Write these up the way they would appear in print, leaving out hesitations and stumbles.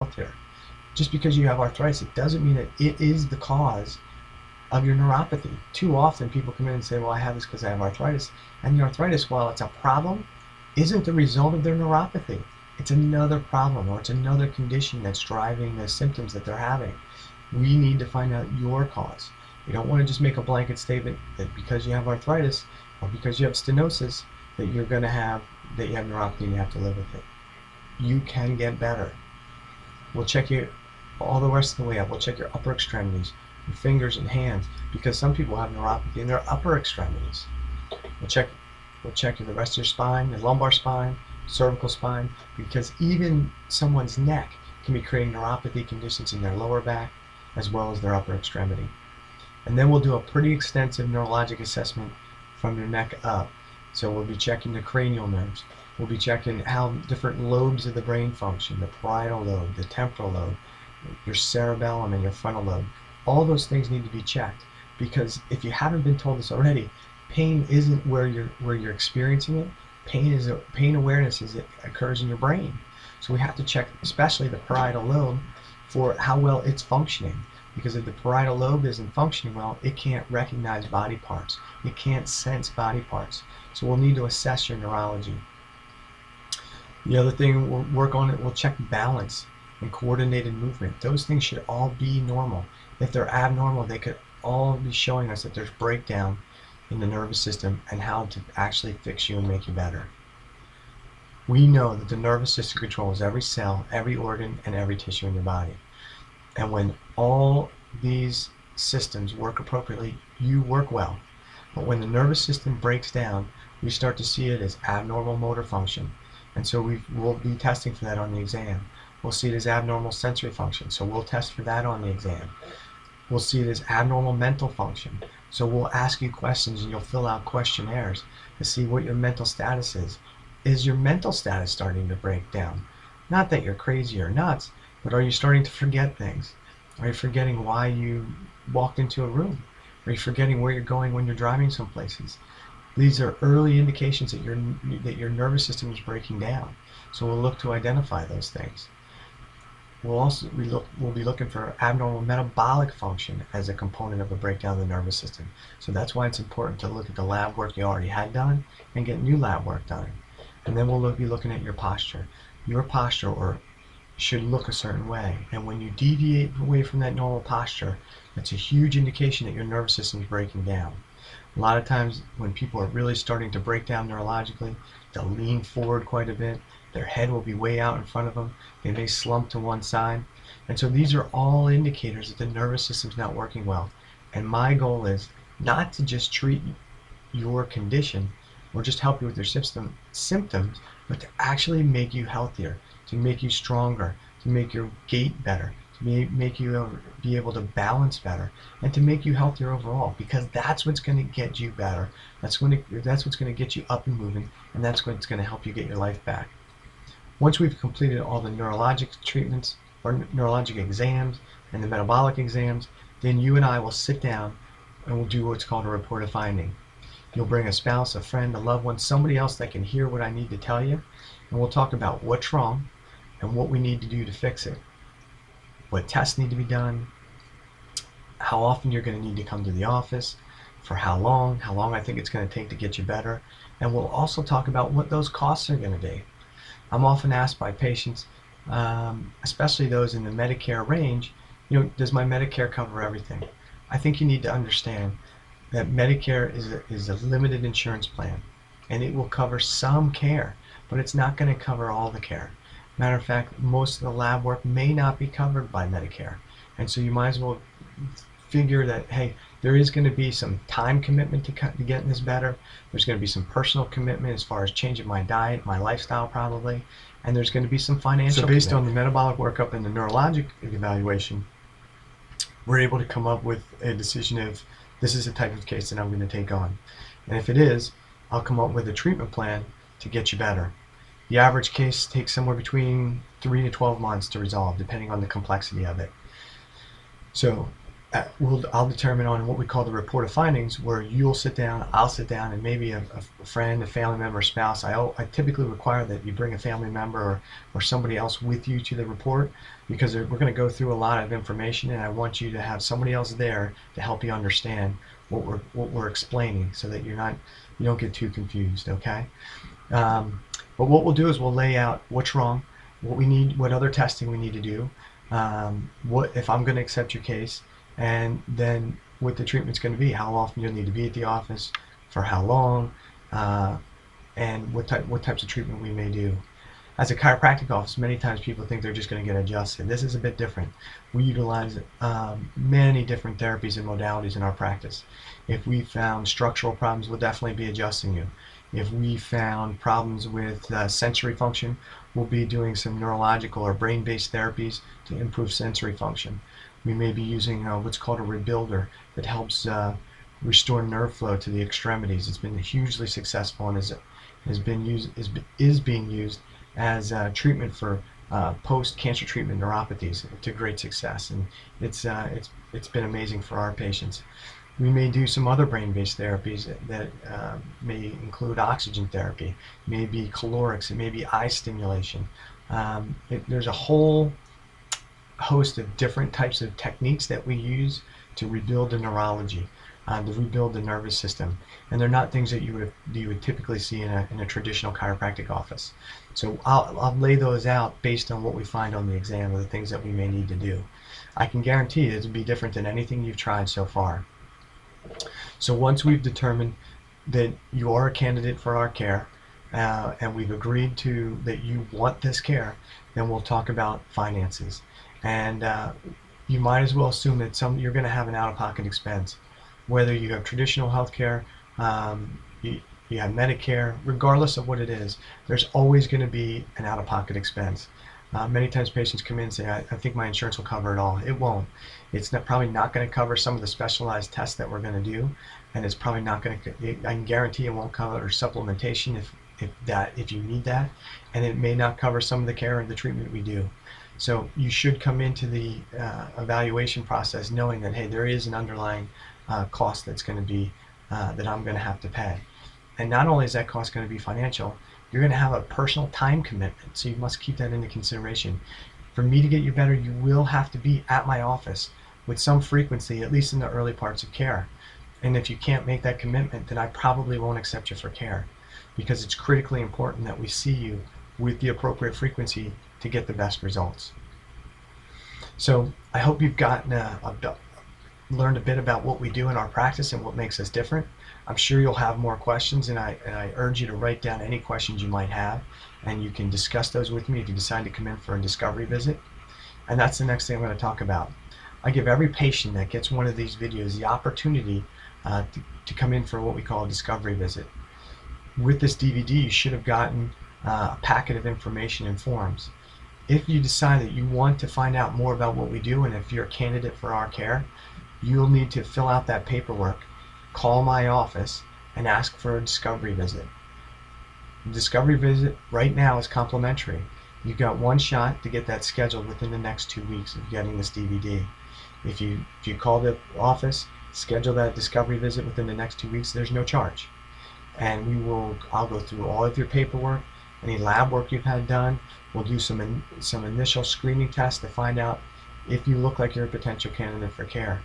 healthier. Just because you have arthritis, it doesn't mean that it is the cause of your neuropathy. Too often people come in and say, well, I have this because I have arthritis. And the arthritis, while it's a problem, isn't the result of their neuropathy. It's another problem, or it's another condition that's driving the symptoms that they're having. We need to find out your cause. You don't want to just make a blanket statement that because you have arthritis or because you have stenosis that you're going to have that you have neuropathy and you have to live with it. You can get better. We'll check you all the rest of the way up. We'll check your upper extremities, your fingers and hands, because some people have neuropathy in their upper extremities. We'll check the rest of your spine, the lumbar spine, cervical spine, because even someone's neck can be creating neuropathy conditions in their lower back as well as their upper extremity. And then we'll do a pretty extensive neurologic assessment from your neck up. So we'll be checking the cranial nerves. We'll be checking how different lobes of the brain function, the parietal lobe, the temporal lobe, your cerebellum and your frontal lobe. All those things need to be checked, because if you haven't been told this already, pain isn't where you're experiencing it. Pain awareness is it occurs in your brain. So we have to check especially the parietal lobe for how well it's functioning. Because if the parietal lobe isn't functioning well, it can't recognize body parts. It can't sense body parts. So we'll need to assess your neurology. The other thing we'll work on it, we'll check balance and coordinated movement. Those things should all be normal. If they're abnormal, they could all be showing us that there's breakdown in the nervous system and how to actually fix you and make you better. We know that the nervous system controls every cell, every organ, and every tissue in your body. And when all these systems work appropriately, you work well. But when the nervous system breaks down, we start to see it as abnormal motor function. And so we'll be testing for that on the exam. We'll see it as abnormal sensory function, so we'll test for that on the exam. We'll see it as abnormal mental function, so we'll ask you questions and you'll fill out questionnaires to see what your mental status is. Is your mental status starting to break down? Not that you're crazy or nuts, but are you starting to forget things? Are you forgetting why you walked into a room? Are you forgetting where you're going when you're driving some places? These are early indications that your nervous system is breaking down. So we'll look to identify those things. We'll be looking for abnormal metabolic function as a component of a breakdown of the nervous system. So that's why it's important to look at the lab work you already had done and get new lab work done. And then we'll be looking at your posture. Your posture should look a certain way. And when you deviate away from that normal posture, that's a huge indication that your nervous system is breaking down. A lot of times when people are really starting to break down neurologically, they'll lean forward quite a bit. Their head will be way out in front of them. They may slump to one side. And so these are all indicators that the nervous system's not working well. And my goal is not to just treat your condition or just help you with your symptoms, but to actually make you healthier, to make you stronger, to make your gait better, to make you be able to balance better, and to make you healthier overall, because that's what's going to get you better. That's what's going to get you up and moving, and that's what's going to help you get your life back. Once we've completed all the neurologic treatments or neurologic exams and the metabolic exams, then you and I will sit down and we'll do what's called a report of finding. You'll bring a spouse, a friend, a loved one, somebody else that can hear what I need to tell you, and we'll talk about what's wrong and what we need to do to fix it, what tests need to be done, how often you're going to need to come to the office, for how long I think it's going to take to get you better, and we'll also talk about what those costs are going to be. I'm often asked by patients, especially those in the Medicare range, does my Medicare cover everything? I think you need to understand that Medicare is a limited insurance plan, and it will cover some care, but it's not going to cover all the care. Matter of fact, most of the lab work may not be covered by Medicare, and so you might as well figure that, hey, there is going to be some time commitment to getting this better. There's going to be some personal commitment as far as changing my diet, my lifestyle probably, and there's going to be some financial. So based on the metabolic workup and the neurologic evaluation, we're able to come up with a decision of this is the type of case that I'm going to take on. And if it is, I'll come up with a treatment plan to get you better. The average case takes somewhere between 3 to 12 months to resolve, depending on the complexity of it. So I'll determine on what we call the report of findings, where you'll sit down, I'll sit down, and maybe a friend, a family member, spouse. I typically require that you bring a family member or somebody else with you to the report, because we're going to go through a lot of information, and I want you to have somebody else there to help you understand what we're explaining, so that you don't get too confused. Okay. But what we'll do is we'll lay out what's wrong, what we need, what other testing we need to do, what if I'm going to accept your case, and then what the treatment's going to be, how often you'll need to be at the office, for how long, and what types of treatment we may do. As a chiropractic office, many times people think they're just going to get adjusted. This is a bit different. We utilize many different therapies and modalities in our practice. If we found structural problems, we'll definitely be adjusting you. If we found problems with sensory function, we'll be doing some neurological or brain-based therapies to improve sensory function. We may be using what's called a rebuilder that helps restore nerve flow to the extremities. It's been hugely successful and is being used as treatment for post-cancer treatment neuropathies to great success, and it's been amazing for our patients. We may do some other brain-based therapies that may include oxygen therapy, maybe calorics, it may be eye stimulation. There's a whole host of different types of techniques that we use to rebuild the neurology, to rebuild the nervous system, and they're not things that you would typically see in a traditional chiropractic office. So I'll lay those out based on what we find on the exam, or the things that we may need to do. I can guarantee you it'll be different than anything you've tried so far. So once we've determined that you are a candidate for our care, and we've agreed to that you want this care, then we'll talk about finances. And you might as well assume that you're going to have an out-of-pocket expense, whether you have traditional health care, you have Medicare. Regardless of what it is, there's always going to be an out-of-pocket expense. Many times patients come in and say, I think my insurance will cover it all. It won't. It's probably not going to cover some of the specialized tests that we're going to do, and it's probably not going to, I can guarantee it won't cover supplementation if you need that, and it may not cover some of the care and the treatment we do. So you should come into the evaluation process knowing that, hey, there is an underlying cost that's going to be, that I'm going to have to pay. And not only is that cost going to be financial, you're going to have a personal time commitment, so you must keep that into consideration. For me to get you better, you will have to be at my office with some frequency, at least in the early parts of care. And if you can't make that commitment, then I probably won't accept you for care, because it's critically important that we see you with the appropriate frequency to get the best results. So I hope you've gotten learned a bit about what we do in our practice and what makes us different. I'm sure you'll have more questions, and I urge you to write down any questions you might have, and you can discuss those with me if you decide to come in for a discovery visit. And that's the next thing I'm going to talk about. I give every patient that gets one of these videos the opportunity to come in for what we call a discovery visit. With this DVD, you should have gotten a packet of information and forms. If you decide that you want to find out more about what we do, and if you're a candidate for our care, you'll need to fill out that paperwork, call my office, and ask for a discovery visit. The discovery visit right now is complimentary. You've got one shot to get that scheduled within the next 2 weeks of getting this DVD. If you call the office, schedule that discovery visit within the next 2 weeks, there's no charge. And I'll go through all of your paperwork, any lab work you've had done. We'll do some initial screening tests to find out if you look like you're a potential candidate for care.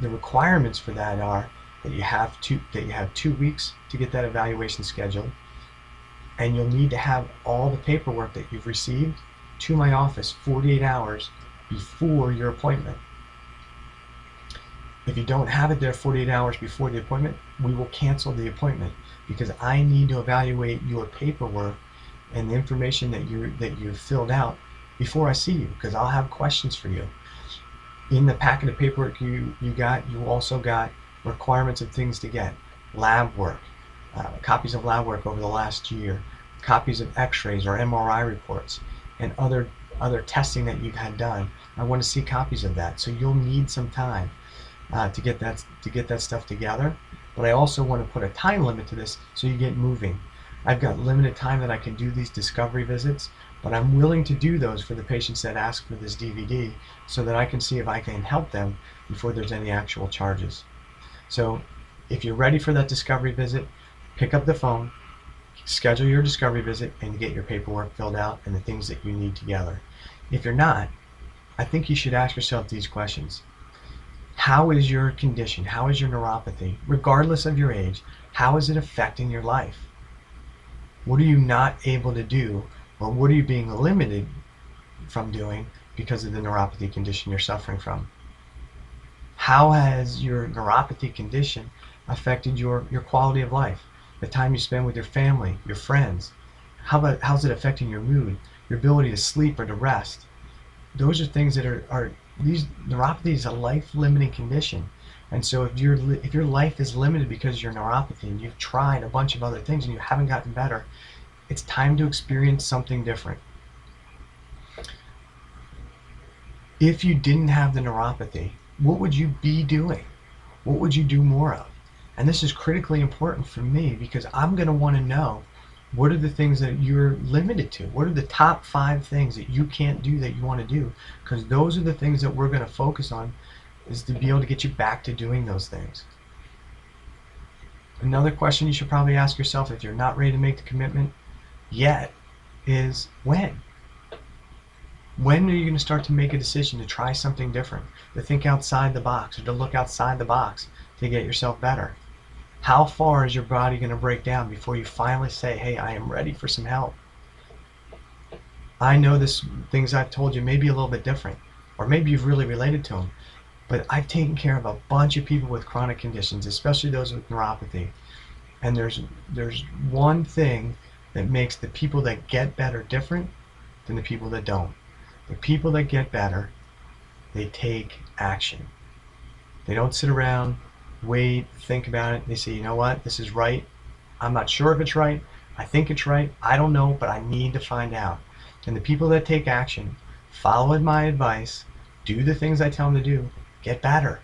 The requirements for that are that you have 2 weeks to get that evaluation scheduled, and you'll need to have all the paperwork that you've received to my office 48 hours before your appointment. If you don't have it there 48 hours before the appointment, we will cancel the appointment, because I need to evaluate your paperwork and the information that you've filled out before I see you, because I'll have questions for you. In the packet of paperwork you also got requirements of things to get: lab work, copies of lab work over the last year, copies of x-rays or MRI reports, and other testing that you've had done. I want to see copies of that, so you'll need some time to get that stuff together. But I also want to put a time limit to this, so you get moving. I've got limited time that I can do these discovery visits, But I'm willing to do those for the patients that ask for this DVD so that I can see if I can help them before there's any actual charges. So if you're ready for that discovery visit, pick up the phone, schedule your discovery visit, and get your paperwork filled out and the things that you need together. If you're not, I think you should ask yourself these questions. How is your condition? How is your neuropathy? Regardless of your age, how is it affecting your life? What are you not able to do, or what are you being limited from doing because of the neuropathy condition you're suffering from? How has your neuropathy condition affected your quality of life? The time you spend with your family, your friends? How's it affecting your mood, your ability to sleep or to rest? Those are things that are these neuropathy is a life-limiting condition. And so if your life is limited because of your neuropathy and you've tried a bunch of other things and you haven't gotten better, it's time to experience something different. If you didn't have the neuropathy, what would you be doing? What would you do more of? And this is critically important for me because I'm going to want to know, what are the things that you're limited to? What are the top 5 things that you can't do that you want to do? Because those are the things that we're going to focus on, is to be able to get you back to doing those things. Another question you should probably ask yourself if you're not ready to make the commitment yet is when? When are you going to start to make a decision to try something different, to think outside the box, or to look outside the box to get yourself better? How far is your body going to break down before you finally say, hey, I am ready for some help? I know this things I've told you may be a little bit different, or maybe you've really related to them, but I've taken care of a bunch of people with chronic conditions, especially those with neuropathy. And there's one thing that makes the people that get better different than the people that don't. The people that get better, they take action. They don't sit around, wait, think about it. They say, you know what, this is right. I'm not sure if it's right. I think it's right. I don't know, but I need to find out. And the people that take action, follow my advice, do the things I tell them to do, get better.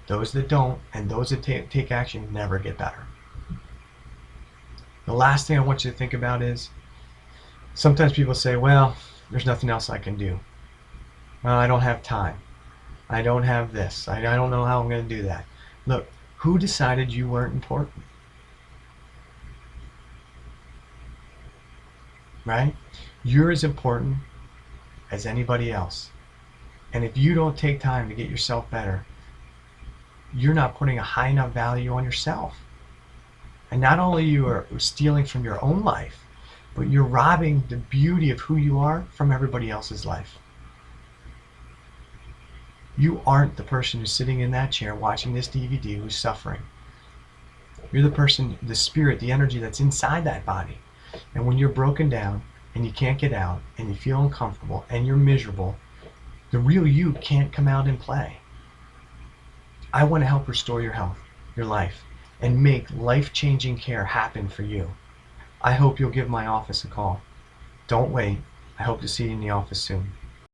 Those that don't, and those that take action, never get better. The last thing I want you to think about is, sometimes people say, well, there's nothing else I can do. Well, I don't have time. I don't have this. I don't know how I'm going to do that. Look, who decided you weren't important? Right? You're as important as anybody else. And if you don't take time to get yourself better, you're not putting a high enough value on yourself. And not only you are stealing from your own life, but you're robbing the beauty of who you are from everybody else's life. You aren't the person who's sitting in that chair watching this DVD who's suffering. You're the person, the spirit, the energy that's inside that body. And when you're broken down and you can't get out and you feel uncomfortable and you're miserable, the real you can't come out and play. I want to help restore your health, your life, and make life-changing care happen for you. I hope you'll give my office a call. Don't wait. I hope to see you in the office soon.